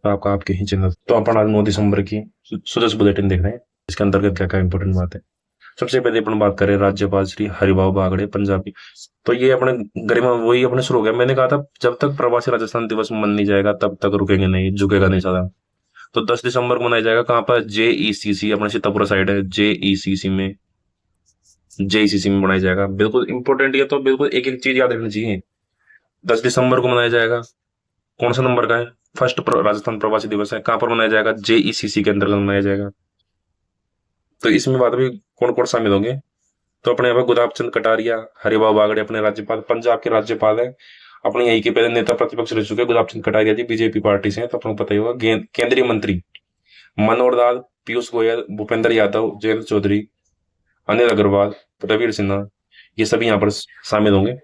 तो आपका आपके ही चैनल तो अपन आज 9 दिसंबर की सुजस बुलेटिन देख रहे हैं। इसके अंतर्गत क्या क्या इंपॉर्टेंट बात है। सबसे पहले अपन बात करें राज्यपाल श्री हरिभाऊ बागड़े पंजाबी। तो ये अपने गरिमा वही अपने शुरू हो गया। मैंने कहा था जब तक प्रवासी राजस्थान दिवस मन नहीं जाएगा तब तक रुकेंगे नहीं, झुकेगा नहीं साला। तो 10 दिसंबर को मनाया जाएगा। कहाँ पर? JECC अपने सीतापुर साइड है। जेईसीसी में मनाया जाएगा। बिल्कुल इंपॉर्टेंट, ये तो बिल्कुल एक एक चीज याद रखनी चाहिए। 10 दिसंबर को मनाया जाएगा। कौन सा नंबर का है? फर्स्ट राजस्थान प्रवासी दिवस है। कहाँ पर मनाया जाएगा? JECC के अंतर्गत मनाया जाएगा। तो इसमें बात भी कौन कौन शामिल होंगे? तो अपने यहाँ पे गुलाब चंद कटारिया, हरिभाऊ बागड़े अपने राज्यपाल, पंजाब के राज्यपाल है। अपने यही के पहले नेता प्रतिपक्ष रह चुके गुलाब चंद कटारिया जी बीजेपी पार्टी से हैं, तो आपको पता ही होगा। केंद्रीय मंत्री मनोहर लाल, पीयूष गोयल, भूपेंद्र यादव, जयंत चौधरी, अनिल अग्रवाल, रवीर सिन्हा, ये सभी यहाँ पर शामिल होंगे।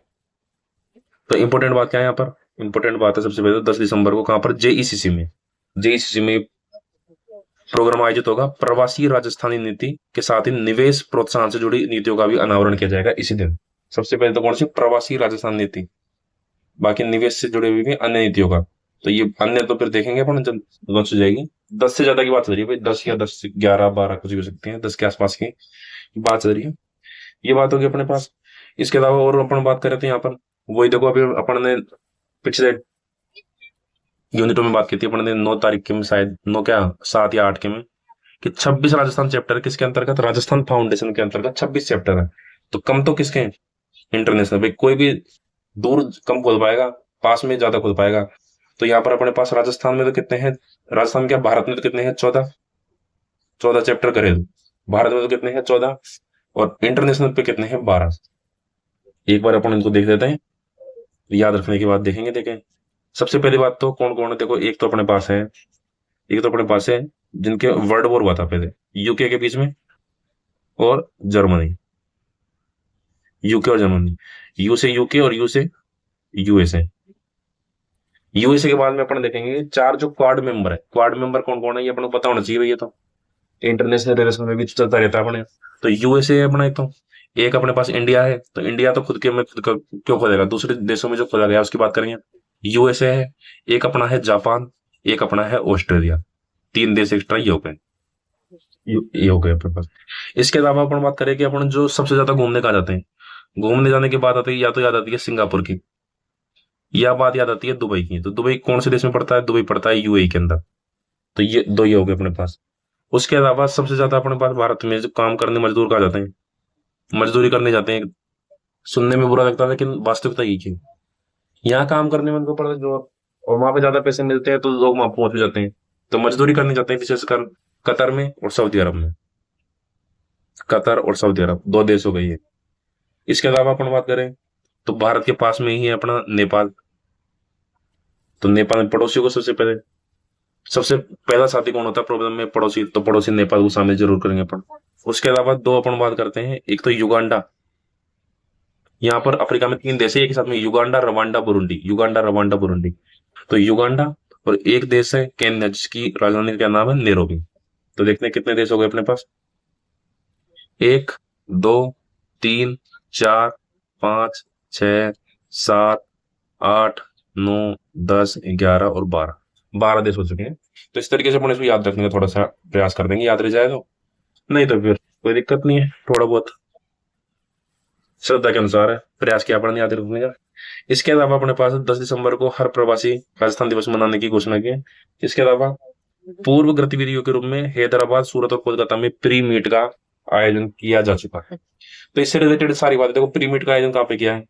तो इंपॉर्टेंट बात क्या है यहाँ पर? इंपॉर्टेंट बात है सबसे पहले 10 दिसंबर को कहाँ पर? जेईसीसी में प्रोग्राम आयोजित होगा। प्रवासी राजस्थानी नीति के साथ ही निवेश प्रोत्साहन से जुड़ी नीतियों का भी अनावरण किया जाएगा इसी दिन। सबसे पहले तो कौन सी? प्रवासी राजस्थान नीति। बाकी निवेश से जुड़े हुए भी अन्य नीतियों का। तो ये अन्य तो फिर देखेंगे अपन जब लॉन्च हो जाएगी। 10 से ज्यादा की बात चल रही है भाई। 10 या 10 से 11 12 कुछ भी हो सकती है। 10 के आसपास की बात चल रही है। ये बात होगी अपने पास। इसके अलावा और अपन बात करें तो यहाँ पर वही देखो, अभी अपन ने पिछले यूनिटों में बात की थी अपन ने 9 तारीख के में, शायद 9 क्या 7 या 8 के में, कि 26 राजस्थान चैप्टर है। किसके अंतर्गत? राजस्थान फाउंडेशन के अंतर्गत 26 चैप्टर है। तो कम तो किसके हैं? इंटरनेशनल भाई। कोई भी दूर कम खोल पाएगा, पास में ज्यादा खोल पाएगा। तो यहाँ पर अपने पास राजस्थान में तो कितने हैं? राजस्थान क्या, भारत में तो कितने हैं? 14 चैप्टर घरेलू। भारत में तो कितने हैं? 14। और इंटरनेशनल पे कितने हैं? 12। एक बार अपन इनको देख लेते हैं, याद रखने की बात देखेंगे। देखें सबसे पहली बात तो कौन कौन है। देखो एक तो अपने पास है जिनके वर्ल्ड वॉर हुआ था पहले यूके के बीच में, और जर्मनी। यूके और जर्मनी, यू से यूके और यू से यूएसए। यूएसए के बाद में अपन देखेंगे 4 जो क्वाड मेंबर है। क्वाड मेंबर कौन कौन है ये अपन को पता होना चाहिए भैया। तो इंटरनेशनल रिलेशन में भी चलता रहता है अपने। तो यूएसए है अपना। एक अपने पास इंडिया है। तो इंडिया तो खुद के में खुद का क्यों खोलेगा? दूसरे देशों में जो खोला गया उसकी बात करेंगे। यूएसए है। एक अपना है जापान। एक अपना है ऑस्ट्रेलिया। 3 देश एक्स्ट्रा ये हो गए। ये हो गए अपने पास। इसके अलावा अपन बात करें कि अपन जो सबसे ज्यादा घूमने का जाते हैं, घूमने जाने की बात आती है या तो याद आती है सिंगापुर की, या बात याद आती है दुबई की। तो दुबई कौन से देश में पड़ता है? दुबई पड़ता है यूएई के अंदर। तो ये दो ये हो गए अपने पास। उसके अलावा सबसे ज्यादा अपने पास भारत में जो काम करने मजदूर कहा जाते हैं, मजदूरी करने जाते हैं। सुनने में बुरा लगता है लेकिन वास्तविकता यही है। यहाँ काम करने में उनको पड़ता है जो, और वहां पे ज्यादा पैसे मिलते हैं तो लोग वहां पहुंच भी जाते हैं। तो मजदूरी करने जाते हैं विशेषकर कतर में और सऊदी अरब में। कतर और सऊदी अरब 2 देश हो गई है। इसके अलावा अपन बात करें तो भारत के पास में ही है अपना नेपाल। तो नेपाल में पड़ोसियों को सबसे पहला साथी कौन होता है प्रॉब्लम में? पड़ोसी। तो पड़ोसी नेपाल को शामिल जरूर करेंगे अपन। उसके अलावा 2 अपन बात करते हैं। एक तो युगांडा। यहाँ पर अफ्रीका में 3 देश है एक ही साथ में, Uganda, Rwanda, Burundi. Uganda, Rwanda, Burundi. तो युगांडा और एक देश है केन्या जिसकी राजधानी का नाम है नैरोबी। तो देखते हैं कितने देश हो गए अपने पास। 1 2 3 4 5 6 7 8 9 10 11 और 12 देश हो चुके हैं। तो इस तरीके से अपन इसको याद रखने का थोड़ा सा प्रयास कर देंगे। याद रह जाए तो, नहीं तो फिर कोई दिक्कत नहीं है। थोड़ा बहुत श्रद्धा के अनुसार है, प्रयास किया अपन याद रखने का। इसके अलावा अपने पास 10 दिसंबर को हर प्रवासी राजस्थान दिवस मनाने की घोषणा की है। इसके अलावा पूर्व गतिविधियों के रूप में हैदराबाद, सूरत और कोलकाता में प्री मीट का आयोजन किया जा चुका है। तो इससे रिलेटेड सारी बातें देखो। प्री मीट का आयोजन कहाँ पे किया है?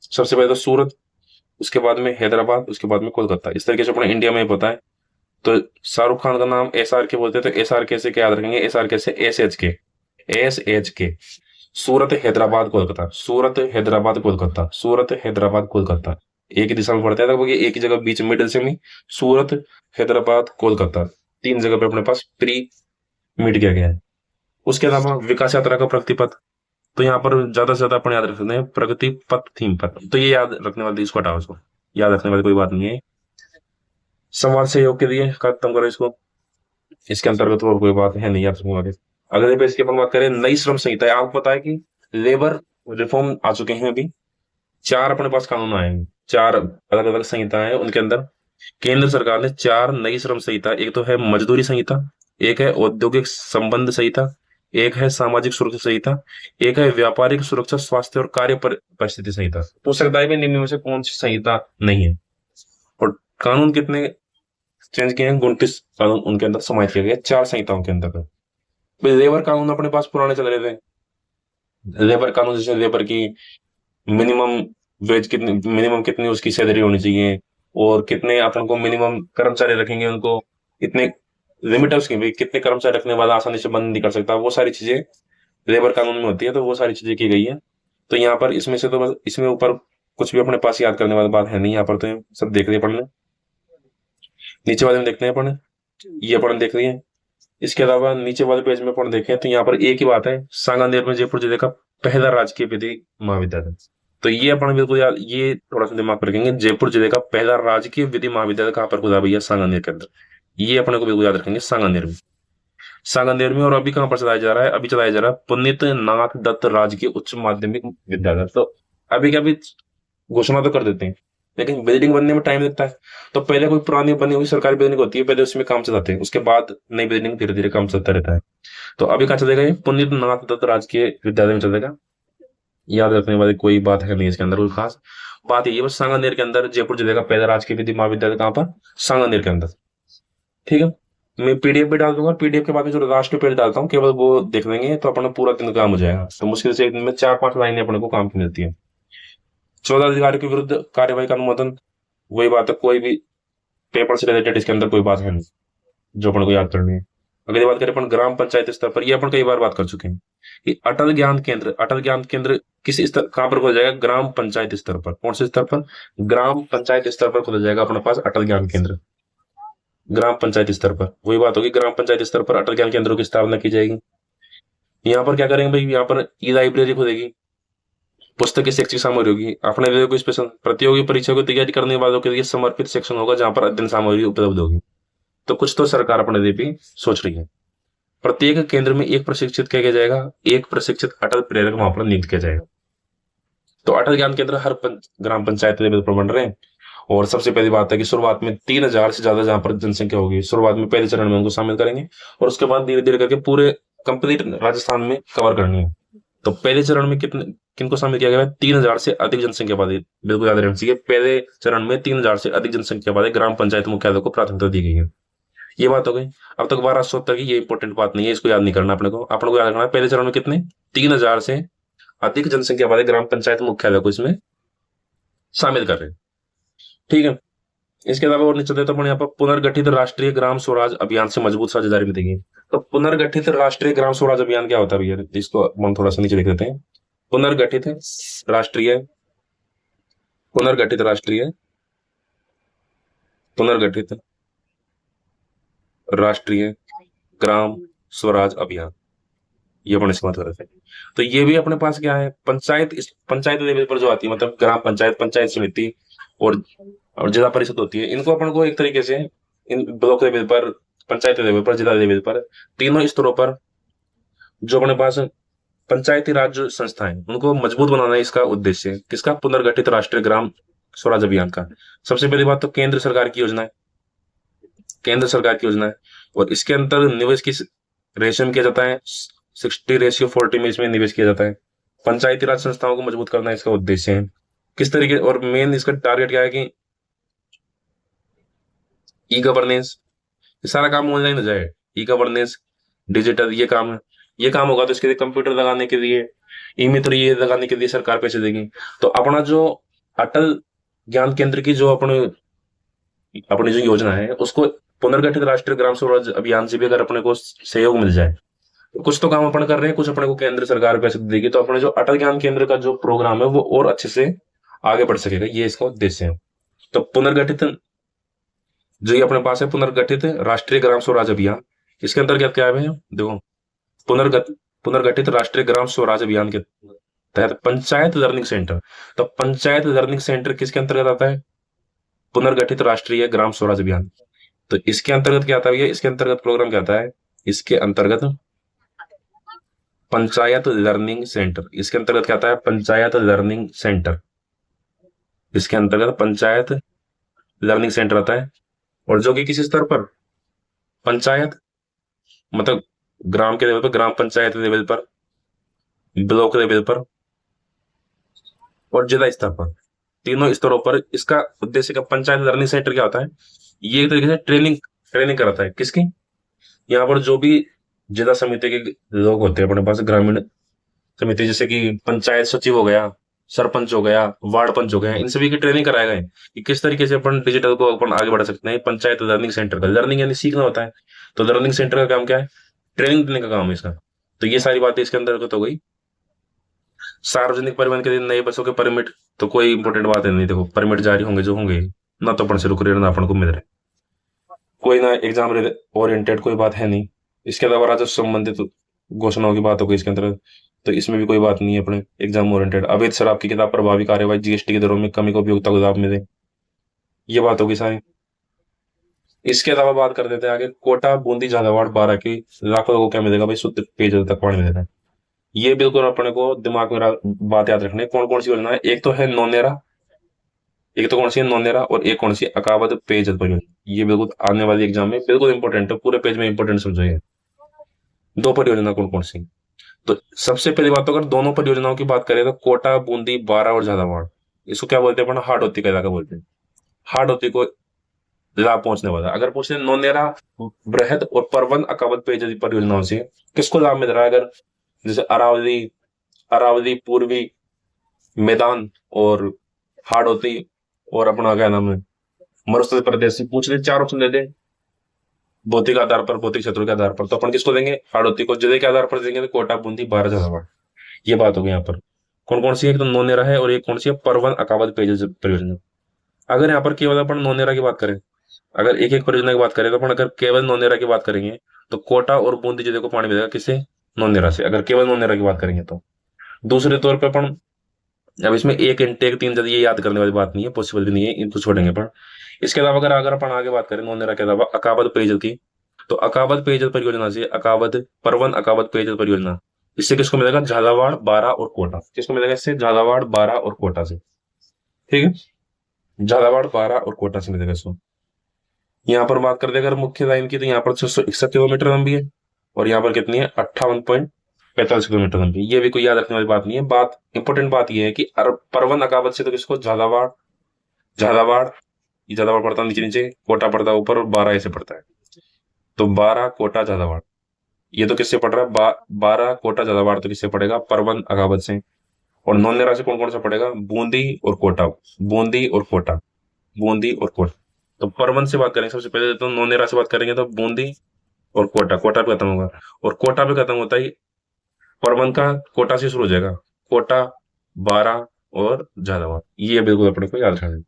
सबसे पहले तो सूरत, उसके बाद में हैदराबाद, उसके बाद में कोलकाता। इस तरीके से अपने इंडिया में पता है। तो शाहरुख खान का नाम SRK बोलते हैं, तो SRK से क्या याद रखेंगे? SRK से SHK। सूरत, हैदराबाद, कोलकाता। सूरत, हैदराबाद, कोलकाता। सूरत, हैदराबाद, कोलकाता। एक ही दिशा में पड़ता है, तो एक ही जगह बीच मिडिल से में सूरत, हैदराबाद, कोलकाता। 3 जगह पे अपने पास प्री मीट किया गया है। उसके अलावा विकास यात्रा का प्रगति पथ। तो यहाँ पर ज्यादा से ज्यादा अपन याद रख सकते हैं प्रगति पथ, थीम पथ। तो ये याद रखने वाली, इसको हटाओ, इसको याद रखने वाली कोई बात नहीं है। संवाद सहयोग के लिए खत्म करो इसको। इसके अंतर्गत और कोई बात है नहीं। आप समझ, अगले पेज की अपन बात करें, नई श्रम संहिता है। आपको पता है कि लेबर रिफॉर्म आ चुके हैं अभी। 4 अपने पास कानून आए हैं, 4 अलग अलग संहिता है उनके अंदर। केंद्र सरकार ने 4 नई श्रम संहिता, एक तो है मजदूरी संहिता, एक है औद्योगिक संबंध संहिता, एक है सामाजिक सुरक्षा संहिता, एक है व्यापारिक सुरक्षा स्वास्थ्य और कार्य परिस्थिति संहिता। पूछ सकता है कि निम्न में से कौन सी संहिता नहीं है। और कानून कितने चेंज किए हैं? 29 कानून उनके अंदर समाहित किया गया 4 संहिताओं के अंदर। लेबर कानून अपने पास पुराने चल रहे थे। लेबर कानून जैसे लेबर की मिनिमम वेज कितनी, मिनिमम कितनी उसकी सैलरी होनी चाहिए, और कितने अपन को मिनिमम कर्मचारी रखेंगे, उनको इतने लिमिट है उसकी, भाई कितने कर्मचारी रखने वाला आसानी से बंद नहीं कर सकता, वो सारी चीजें लेबर कानून में होती है। तो वो सारी चीजें की गई है। तो यहाँ पर इसमें से तो बस इसमें ऊपर कुछ भी अपने पास याद करने वाली बात है नहीं। यहाँ पर तो सब देख लिए पढ़ने। नीचे वाले में देखते हैं अपन, ये अपन देख लिए। इसके अलावा नीचे वाले पेज में अपन देखें तो यहाँ पर एक ही बात है, सांगानेर में जयपुर जिले का पहला राजकीय विधि महाविद्यालय। तो ये अपन बिल्कुल याद, ये थोड़ा सा दिमाग पर रखेंगे। जयपुर जिले का पहला राजकीय विधि महाविद्यालय कहाँ पर खुला भैया? सांगानेर के अंदर। ये अपने को बिल्कुल याद रखेंगे, सांगानेर में। सांगानेर में। और अभी कहाँ पर चलाया जा रहा है? अभी चलाया जा रहा है पुनीत नाथ दत्त राजकीय उच्च माध्यमिक विद्यालय। तो अभी क्या, अभी घोषणा तो कर देते हैं, लेकिन बिल्डिंग बनने में टाइम लगता है। तो पहले कोई पुरानी बनी हुई सरकारी बिल्डिंग होती है, पहले उसमें काम चलाते हैं, उसके बाद नई बिल्डिंग धीरे धीरे काम चलता रहता है। तो अभी कहाँ चलेगा? ये पुनीत नाथ दत्त राजकीय विद्यालय में चलेगा। याद रखने वाली कोई बात है नहीं इसके अंदर, कोई खास बात ये बस सांगानेर के अंदर जयपुर जिले का पहला राजकीय विधि महाविद्यालय कहाँ पर? सांगानेर के अंदर। ठीक है, मैं पीडीएफ भी डाल दूंगा। पीडीएफ के बाद में जो लास्ट पेज डालता हूँ, केवल वो देख लेंगे तो अपना पूरा दिन काम हो जाएगा। तो मुश्किल से एक दिन में 4-5 लाइनें अपने को काम की मिलती है। 14 अधिकारी के विरुद्ध कार्यवाही का अनुमोदन, वही बात है, कोई भी पेपर से रिलेटेड इसके अंदर कोई बात है नहीं जो अपन को याद करनी है। अगली बात करें अपन ग्राम पंचायत स्तर पर, ये अपन कई बार बात कर चुके हैं कि अटल ज्ञान केंद्र, अटल ज्ञान केंद्र किस स्तर, कहां पर खोला जाएगा? ग्राम पंचायत स्तर पर। कौन से स्तर पर? ग्राम पंचायत स्तर पर खोला जाएगा अपने पास अटल ज्ञान केंद्र, ग्राम पंचायत स्तर पर। वही बात होगी, ग्राम पंचायत स्तर पर अटल ज्ञान केंद्रों की स्थापना की जाएगी। यहाँ पर क्या करेंगे भाई? यहाँ पर ई लाइब्रेरी खुलेगी, पुस्तक की शैक्षिक सामग्री होगी। अपने लिए कोई स्पेशल प्रतियोगी परीक्षा की तैयारी करने वालों के लिए समर्पित सेक्शन होगा जहां पर अध्ययन सामग्री उपलब्ध होगी। तो कुछ तो सरकार अपने लिए भी सोच रही है। प्रत्येक केंद्र में एक प्रशिक्षित किया जाएगा, एक प्रशिक्षित अटल प्रेरक वहां पर नियुक्त किया जाएगा। तो अटल ज्ञान केंद्र हर ग्राम पंचायत लेवल पर बन रहे हैं। और सबसे पहली बात है कि शुरुआत में 3000 से ज्यादा जहां पर जनसंख्या होगी, शुरुआत में पहले चरण में उनको शामिल करेंगे, और उसके बाद धीरे धीरे करके पूरे कंप्लीट राजस्थान में कवर करनी है। तो पहले चरण में कितने, किनको शामिल किया गया? 3000 से अधिक जनसंख्या वाले, बिल्कुल याद रखना चाहिए, पहले चरण में 3000 से अधिक जनसंख्या वाले ग्राम पंचायत मुख्यालय को प्राथमिकता दी गई है। ये बात हो गई। अब तक 1270 की, ये इंपॉर्टेंट बात नहीं है, इसको याद नहीं करना अपने को। अपने को याद रखना है पहले चरण में कितने? 3000 से अधिक जनसंख्या वाले ग्राम पंचायत मुख्यालय को इसमें शामिल कर रहे हैं। ठीक है, इसके अलावा और नीचे तो यहाँ पर पुनर्गठित राष्ट्रीय ग्राम स्वराज अभियान से मजबूत साझेदारी मिलेगी। तो पुनर्गठित राष्ट्रीय ग्राम स्वराज अभियान क्या होता है भैया? इसको हम थोड़ा सा नीचे लिख देते हैं। पुनर्गठित राष्ट्रीय, पुनर्गठित राष्ट्रीय, पुनर्गठित राष्ट्रीय ग्राम स्वराज अभियान, ये अपन इसका मतलब है। तो ये भी अपने पास क्या है? पंचायत, इस पंचायत लेवल पर जो आती है, मतलब ग्राम पंचायत, पंचायत समिति और जिला परिषद होती है, इनको अपन को एक तरीके से इन ब्लॉक लेवल पर, पंचायत लेवल पर, जिला लेवल पर, तीनों स्तरों पर जो अपने पास पंचायती राज संस्थाएं, उनको मजबूत बनाना है इसका उद्देश्य। किसका? पुनर्गठित राष्ट्रीय ग्राम स्वराज अभियान का। सबसे पहली बात तो केंद्र सरकार की योजना है, केंद्र सरकार की योजना है, और इसके अंतर निवेश किस रेशियो में किया जाता है? 60:40 में इसमें निवेश किया जाता है। पंचायती राज संस्थाओं को मजबूत करना इसका उद्देश्य है। किस तरीके, और मेन इसका टारगेट क्या है कि ई गवर्नेंस, सारा काम ऑनलाइन हो जाए, ई गवर्नेंस, डिजिटल, ये काम है। ये काम होगा तो इसके लिए कंप्यूटर लगाने के लिए, ई मित्र ये लगाने के लिए सरकार पैसे देगी। तो अपना जो अटल ज्ञान केंद्र की जो अपनी जो योजना है, उसको पुनर्गठित राष्ट्रीय ग्राम स्वराज अभियान से भी अगर अपने को सहयोग मिल जाए, तो कुछ तो काम अपन कर रहे हैं, कुछ अपने को केंद्र सरकार पैसे देगी, तो अपने जो अटल ज्ञान केंद्र का जो प्रोग्राम है वो और अच्छे से आगे बढ़ सकेगा। ये इसका उद्देश्य है। तो पुनर्गठित जो ये अपने पास है, पुनर्गठित राष्ट्रीय ग्राम स्वराज अभियान, इसके अंतर्गत क्या है? देखो, पुनर्गठित राष्ट्रीय ग्राम स्वराज अभियान के तहत पंचायत लर्निंग सेंटर। तो पंचायत लर्निंग सेंटर किसके अंतर्गत आता है? पुनर्गठित राष्ट्रीय ग्राम स्वराज अभियान। तो इसके अंतर्गत क्या आता है? इसके अंतर्गत प्रोग्राम क्या आता है? इसके अंतर्गत पंचायत लर्निंग सेंटर। इसके अंतर्गत क्या आता है? Panchayat learning centre. इसके अंतर्गत पंचायत लर्निंग सेंटर आता है, और जो कि किसी स्तर पर पंचायत, मतलब ग्राम के लेवल पर, ग्राम पंचायत लेवल पर, ब्लॉक लेवल पर और जिला स्तर पर, तीनों स्तरों पर इसका उद्देश्य का पंचायत लर्निंग सेंटर क्या होता है, ये एक तरीके से ट्रेनिंग ट्रेनिंग कराता है। किसकी? यहाँ पर जो भी जिला समिति के लोग होते हैं अपने पास, ग्रामीण समिति, जैसे कि पंचायत सचिव हो गया, सरपंच हो गया, वार्ड पंच हो गया, इन सभी की ट्रेनिंग कराया गया है कि किस तरीके से अपन डिजिटल को अपन आगे बढ़ा सकते हैं। पंचायत लर्निंग सेंटर का, लर्निंग यानी सीखना होता है, तो लर्निंग सेंटर का काम क्या है? ट्रेनिंग देने का काम है इसका। तो ये सारी बातें इसके अंतर्गत हो गई। सार्वजनिक परिवहन के लिए नए बसों के परमिट, तो कोई इंपॉर्टेंट बात है नहीं, देखो परमिट जारी होंगे जो होंगे, ना तो अपन से रुक रहे ना अपन को मिल रहे, कोई ना एग्जाम ओरिएंटेड कोई बात है नहीं। इसके अलावा राजस्व संबंधित घोषणाओं की बात हो गई इसके अंतर्गत, तो इसमें भी कोई बात नहीं है अपने एग्जाम ओरिएंटेड। अवैध शराब की खिलाफ प्रभावी कार्यवाही, जीएसटी की दरों में कमी को उपयोगिता को लाभ मिले, ये बात होगी सारी। इसके अलावा बात कर देते हैं आगे, कोटा बूंदी झालावाड़ बारां की लाखों लोगों को क्या मिलेगा भाई? शुद्ध पेयजल तक पानी मिलेगा। ये बिल्कुल अपने को दिमाग में बात याद रखनी है। कौन कौन सी योजना है? एक तो है नौनेरा, एक तो कौन सी है नौनेरा, और एक कौन सी? अकावद पेयजल परियोजना। ये बिल्कुल आने वाली एग्जाम में बिल्कुल इंपॉर्टेंट है, पूरे पेज में इंपॉर्टेंट समझो ये दो परियोजना कौन कौन सी। तो सबसे पहली बात तो अगर दोनों परियोजनाओं की बात करें तो कोटा बूंदी बारां और झालावाड़, इसको क्या बोलते हैं अपन? हार्ड का इलाका बोलते हैं। हार्ड को लाभ पहुंचने वाला। अगर पूछते हैं नौनेरा, बृहद और परवन अकावद पेयजल परियोजनाओं से किसको लाभ मिल रहा है? अगर जैसे अरावली, अरावली पूर्वी मैदान और हाड़ौती और अपना क्या नाम है मरुस्थल प्रदेश से पूछ ले, चार ऑप्शन दे दे भौतिक आधार पर, भौतिक क्षेत्रों के आधार पर, तो अपन किसको देंगे? हाड़ौती को। जिले के आधार पर देंगे तो कोटा बूंदी बारां झालावाड़। ये बात होगी यहाँ पर। कौन कौन सी है? एक तो नौनेरा है और एक कौन सी है? परवन अकावद पेयजल परियोजना। अगर यहाँ पर केवल अपन नौनेरा की बात करें, अगर एक एक परियोजना की बात करें तो अपन अगर केवल नौनेरा की बात करेंगे तो कोटा और बूंदी जिले को पानी मिलेगा किससे? नौनेरा से, अगर केवल नौनेरा की बात करेंगे तो। दूसरे तौर पर अपन, अब इसमें एक इंटेक 3 जल्दी ये याद करने वाली बात नहीं है, पॉसिबल भी नहीं है, इनको छोड़ेंगे अपन। इसके अलावा अगर अगर अपन आगे बात करें नौनेरा के अलावा अकावद पेयजल की, तो अकावद पेयजल परियोजना से, अकावद परवन अकावद पेयजल परियोजना, इससे किसको मिलेगा? झालावाड़ बारां और कोटा। किसको मिलेगा इससे? झालावाड़ बारां और कोटा से। ठीक है, झालावाड़ बारां और कोटा से मिलेगा इसको। यहाँ पर बात करते हैं अगर मुख्य लाइन की, तो यहाँ पर 661 किलोमीटर लंबी है और यहाँ पर कितनी है? 58.45 किलोमीटर लंबी। ये भी कोई याद रखने वाली बात नहीं है। बात इंपॉर्टेंट बात ये है कि परवन अकावत से तो किसको? झालावाड़, झालावाड़, ये झालावाड़ पड़ता है नीचे नीचे, कोटा पड़ता है ऊपर और बारां ऐसे पड़ता है। तो बारां कोटा झालावाड़, ये तो किससे पड़ रहा है? बारां कोटा झालावाड़ तो किससे पड़ेगा? परवन अकावत से। और नौनेरा से कौन कौन सा पड़ेगा? बूंदी और कोटा, बूंदी और कोटा, बूंदी और कोटा। तो परवन से बात करेंगे सबसे पहले, तो नौनेरा से बात करेंगे तो बूंदी और कोटा, कोटा पे खत्म होगा। और कोटा पे खत्म होता ही परवन का कोटा से शुरू हो जाएगा, कोटा, बारां और झालावाड़। ये बिल्कुल अपने को याद रखना है।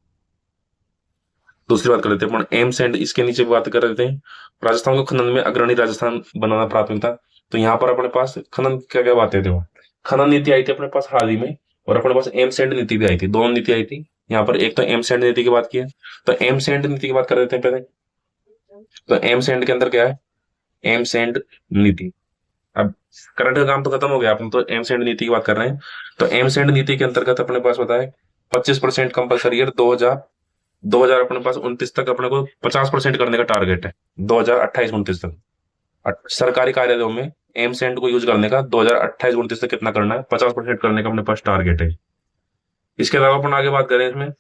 दूसरी बात कर लेते हैं अपन एम्स एंड, इसके नीचे बात कर लेते हैं राजस्थान को खनन में अग्रणी राजस्थान बनाना प्राथमिकता। तो यहाँ पर अपने पास खनन क्या क्या बातें थे? वो खनन नीति आई थी अपने पास हाल ही में, और अपने पास एम्स एंड नीति भी आई थी, दोनों नीति आई थी। यहाँ पर एक तो एम्स एंड नीति की बात की है, तो एम्स एंड नीति की बात कर देते हैं पहले। तो एम्स एंड के अंदर क्या है? एम्स एंड नीति। अब करंट का काम तो खत्म हो गया, अपन तो एम्स एंड नीति की बात कर रहे हैं। तो एम्स एंड नीति के अंतर्गत अपने पास होता है 25% कंपल्सरी ईयर 2000 अपने पास 29 तक अपने को 50% करने का टारगेट है, 2028-29 तक। सरकारी कार्यालयों में एम्स एंड को यूज करने का 2028-29 तक कितना करना है? 50% करने का अपने पास टारगेट है। इसके अलावा अपन आगे बात करें इसमें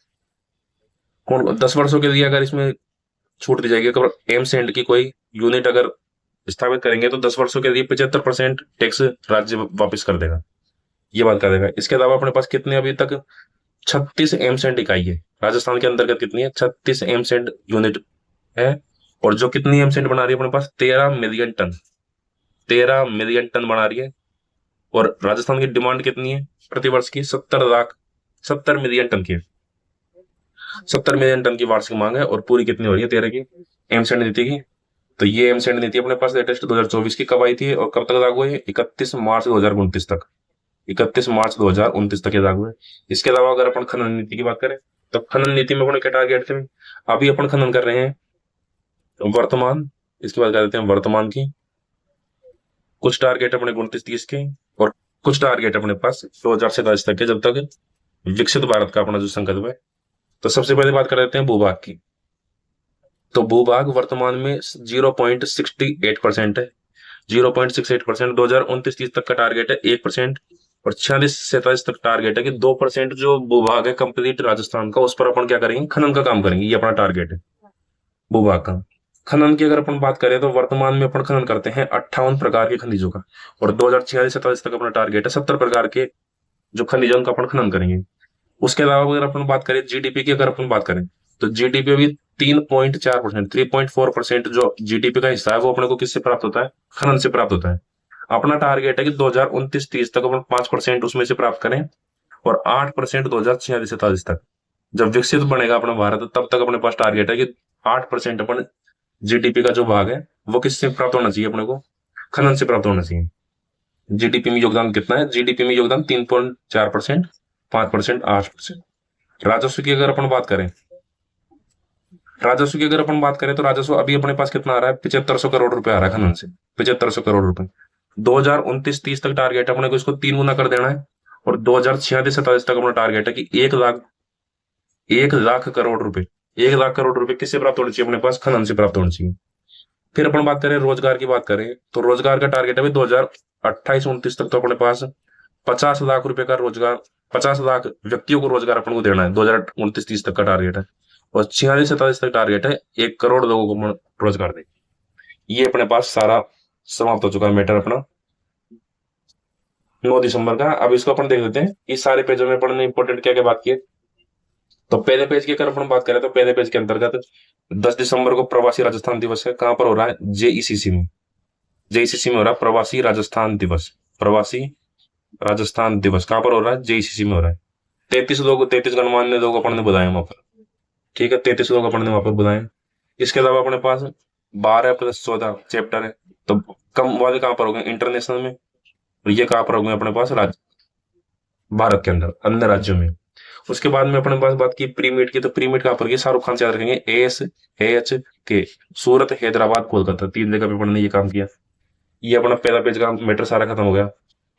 कौन 10 वर्षों के लिए अगर इसमें छूट दी जाएगी, अगर एम्स एंड की कोई यूनिट अगर स्थापित करेंगे तो 10 वर्षों के लिए 75% टैक्स राज्य वापस कर देगा, ये बात कर देगा। इसके अलावा अपने पास कितने अभी तक 36 एम्स एंड इकाई है राजस्थान के अंतर्गत, कितनी है? 36 एम्स एंड यूनिट है। और जो कितनी एम्स एंड बना रही है अपने पास? 13 मिलियन टन, 13 मिलियन टन बना रही है। और राजस्थान की डिमांड कितनी है प्रतिवर्ष की? 70 मिलियन टन की, 70 मिलियन टन की वार्षिक मांग है। और पूरी कितनी हो रही है? 13 की एम्स एंड नीति की। तो ये एम्स एंड नीति अपने पास लेटेस्ट 2024 की कब आई थी और कब तक लागू है? 31 मार्च 2029 तक, 31 मार्च 2029 तक ये लागू है। इसके अलावा अगर अपन खनन नीति की बात करें तो खनन नीति में अपने क्या टारगेट थे? अभी अपन खनन कर रहे हैं वर्तमान, इसके बाद कर देते हैं वर्तमान की कुछ टारगेट अपने 29-30 के, और कुछ टारगेट अपने पास 2047 तक के, जब तक विकसित भारत का अपना जो संकल्प है। तो सबसे पहले बात कर देते हैं भूभाग की। तो भूभाग वर्तमान में 0.68% है। 0.68%। 2029-30 तक का टारगेट है 1%। और 46-47 तक टारगेट है कि 2% जो भूभाग है कंप्लीट राजस्थान का, उस पर अपन क्या करेंगे, खनन का काम करेंगे। ये अपना टारगेट है भूभाग का। खनन की अगर अपन बात करें तो वर्तमान में अपन खनन करते हैं 58 प्रकार के खनिजों का। और 2046-47 तक अपना टारगेट है 70 प्रकार के जो खनिज है उनका अपन खनन करेंगे। उसके अलावा अगर अपन बात करें जीडीपी की, अगर अपन बात करें तो जीडीपी अभी 3.4%, 3.4% जो जीडीपी का हिस्सा है वो अपने को किससे प्राप्त होता है, खनन से प्राप्त होता है। अपना टारगेट है कि 2029-30 तक अपन 5% उसमें से प्राप्त करें और 8% 2046-47 तक। जब विकसित बनेगा अपना भारत तब तक अपने पास टारगेट है कि 8% अपन जीडीपी का जो भाग है वो किससे प्राप्त होना चाहिए, अपने को खनन से प्राप्त होना चाहिए। जीडीपी में योगदान कितना है, जीडीपी में योगदान 3.4%, 5%, 8%। राजस्व की अगर अपन बात करें, तो राजस्व अभी अपने पास कितना आ रहा है, 7500 करोड़ रुपए आ रहा है खनन से, 7500 करोड़ रुपए। 2029-30 तक टारगेट है अपने को इसको 3 गुना कर देना है। और 2046-47 तक अपना टारगेट है कि 1 लाख करोड़ रुपए, 1 लाख करोड़ रुपए किससे प्राप्त होने चाहिए, अपने पास खनन से प्राप्त होने चाहिए। फिर अपन बात करें रोजगार की, बात करें तो रोजगार का टारगेट है 2028-29 तक तो अपने पास 50 लाख रुपए का रोजगार, 50 लाख व्यक्तियों को रोजगार अपन को देना है। 2029-30 तक का टारगेट है। और 46-47 तक टारगेट है 1 करोड़ लोगों को रोजगार दे। ये अपने पास सारा समाप्त हो चुका है मैटर अपना 9 दिसंबर का। अब इसको अपन देख लेते हैं इस सारे पेजों में अपन ने इंपॉर्टेंट क्या क्या बात की है। तो पहले पेज की अगर अपन बात करें तो पहले पेज के अंतर्गत 10 दिसंबर को प्रवासी राजस्थान दिवस है। कहां पर हो रहा है, जेईसीसी में। जेईसीसी में हो रहा है प्रवासी राजस्थान दिवस। प्रवासी राजस्थान दिवस कहां पर हो रहा है, जेईसीसी में हो रहा है। 33 गणमान्य लोग अपन ने बुलाए वहां पर। ठीक है, 33 लोग अपन ने वहां पर बुलाए। इसके अलावा अपने पास 12+14 चैप्टर है। तो कम वाले कहां पर हो गए, इंटरनेशनल में। और ये कहां पर हो गए अपने पास, राज्य भारत के अंदर, अन्य राज्यों में। उसके बाद में अपने पास बात की प्री मीट की, तो प्री मीट कहां पर की, शाहरुख खान से याद रखेंगे, ASH सूरत, हैदराबाद, कोलकाता, 3 जगह पे अपन ने ये काम किया। ये अपना पहला पेज का मैटर सारा खत्म हो गया।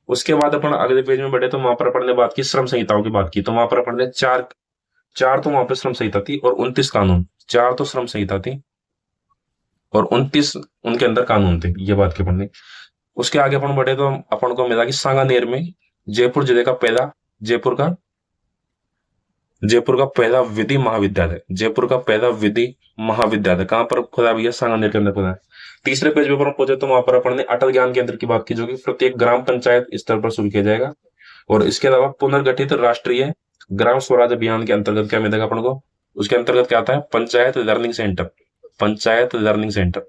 उसके बाद अपन अगले पेज में बढ़े तो वहां पर अपन ने बात की श्रम संहिताओं की बात की। तो वहां पर अपन ने चार चार तो वहां पर श्रम संहिता थी और 29 कानून। 4 तो श्रम संहिता थी और 29 उनके अंदर कानून थे, ये बात की अपन ने। उसके आगे अपन बढ़े तो अपन को मिला कि सांगानेर में जयपुर जिले का पहला, जयपुर का पहला विधि महाविद्यालय, जयपुर का पहला विधि महाविद्यालय कहां पर खुला भैया, सांगानेर के अंदर खुला है। तीसरे पेज पे अपन पहुंचे तो वहां पर अपन ने अटल ज्ञान केंद्र की बात की, जो कि प्रत्येक ग्राम पंचायत स्तर पर शुरू किया जाएगा। और इसके अलावा पुनर्गठित राष्ट्रीय ग्राम स्वराज अभियान के अंतर्गत क्या मिलेगा अपन को, उसके अंतर्गत क्या आता है, panchayat learning centre, panchayat learning centre.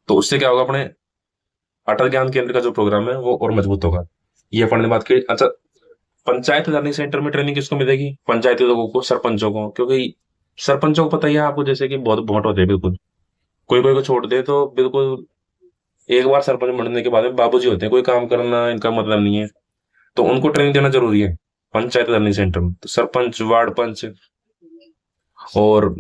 तो उससे क्या होगा, अपने अटल ज्ञान केंद्र का जो प्रोग्राम है वो और मजबूत होगा। ये अपन ने बात की। अच्छा, पंचायत लर्निंग सेंटर में ट्रेनिंग किसको मिलेगी, पंचायती लोगों को, सरपंचों को। क्योंकि सरपंचों को पता ही है आपको, जैसे कि बहुत वोट होते हैं, बिल्कुल कोई कोई को छोड़ दे तो बिल्कुल एक बार सरपंच बनने के बाद में बाबूजी होते हैं, कोई काम करना इनका मतलब नहीं है। तो उनको ट्रेनिंग देना जरूरी है पंचायत लर्निंग सेंटर में। तो सरपंच, वार्ड पंच और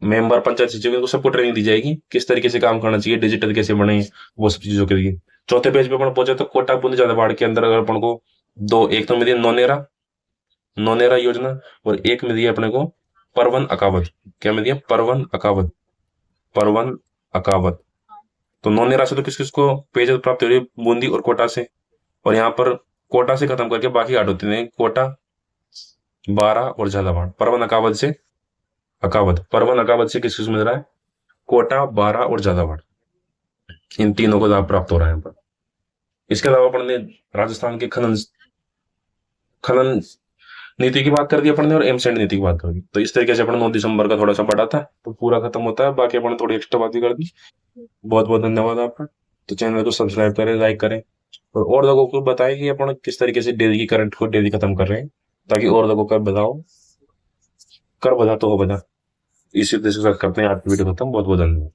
मेंबर, पंचायत सचिव, इनको सबको ट्रेनिंग दी जाएगी किस तरीके से काम करना चाहिए, डिजिटल कैसे बने, वो सब चीजों के लिए। चौथे पेज पे अपन पहुंचे तो कोटा बूंदी बाढ़ के अंदर अगर अपन को दो, एक तो मिली नौनेरा, नौनेरा योजना, और एक मिली है अपने को परवन अकावत। क्या मिली है, परवन अकावत, परवन अकावत। तो नौनेरा से तो किस किस को पेयजल प्राप्त हो रही है, बूंदी और कोटा से। और यहाँ पर कोटा से खत्म करके बाकी आठ होते हैं, कोटा, बारा और झालावाड़। परवन अकावत से, परवन अकावत से किस किस मिल रहा है, कोटा, बारा और झालावाड़। इन तीनों को लाभ प्राप्त हो रहा है यहाँ पर। इसके अलावा अपन ने राजस्थान के खनन नीति की बात कर दी अपन ने और एमसेंड नीति की बात कर दी। तो इस तरीके से अपन 9 दिसंबर का थोड़ा सा पढ़ा था तो पूरा खत्म होता है। बाकी अपन ने थोड़ी एक्स्ट्रा बात भी कर दी। बहुत बहुत धन्यवाद आपका। तो चैनल को सब्सक्राइब करें, लाइक करें और लोगों को बताएं कि अपन किस तरीके से डेली की करंट को डेली खत्म कर रहे हैं, ताकि और लोगों का बताओ कर बजा तो हो बजा। इसी तरह से करते हैं आज की वीडियो खत्म। बहुत बहुत धन्यवाद।